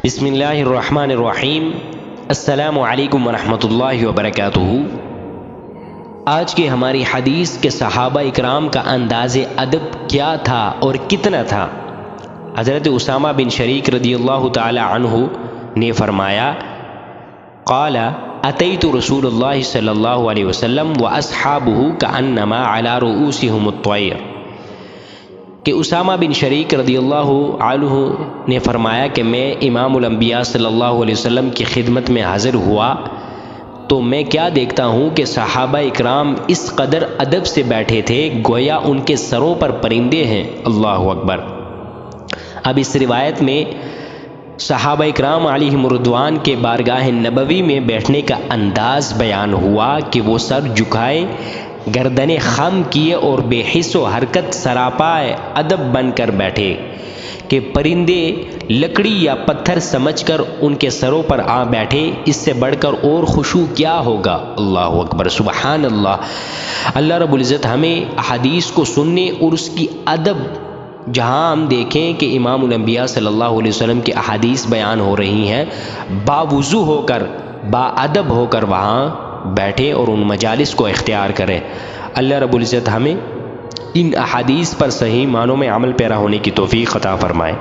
بسم اللہ الرحمن الرحیم۔ السلام علیکم ورحمۃ اللہ وبرکاتہ۔ آج کی ہماری حدیث کے صحابہ اکرام کا انداز ادب کیا تھا اور کتنا تھا؟ حضرت اسامہ بن شریک رضی اللہ تعالی عنہ نے فرمایا، قال اتیت رسول اللہ صلی اللہ علیہ وسلم واصحابہ کانما علی رؤوسہم الطیر، کہ اسامہ بن شریک رضی اللہ عنہ نے فرمایا کہ میں امام الانبیاء صلی اللہ علیہ وسلم کی خدمت میں حاضر ہوا تو میں کیا دیکھتا ہوں کہ صحابہ اکرام اس قدر ادب سے بیٹھے تھے گویا ان کے سروں پر پرندے ہیں۔ اللہ اکبر۔ اب اس روایت میں صحابہ اکرام علیہم رضوان کے بارگاہ نبوی میں بیٹھنے کا انداز بیان ہوا کہ وہ سر جھکائے، گردنیں خم کیے اور بے حس و حرکت سراپا ادب بن کر بیٹھے کہ پرندے لکڑی یا پتھر سمجھ کر ان کے سروں پر آ بیٹھے۔ اس سے بڑھ کر اور خشوع کیا ہوگا؟ اللہ اکبر، سبحان اللہ۔ اللہ رب العزت ہمیں احادیث کو سننے اور اس کی ادب، جہاں ہم دیکھیں کہ امام الانبیاء صلی اللہ علیہ وسلم کی احادیث بیان ہو رہی ہیں، باوضو ہو کر، با ادب ہو کر وہاں بیٹھے اور ان مجالس کو اختیار کریں۔ اللہ رب العزت ہمیں ان احادیث پر صحیح معنوں میں عمل پیرا ہونے کی توفیق عطا فرمائے۔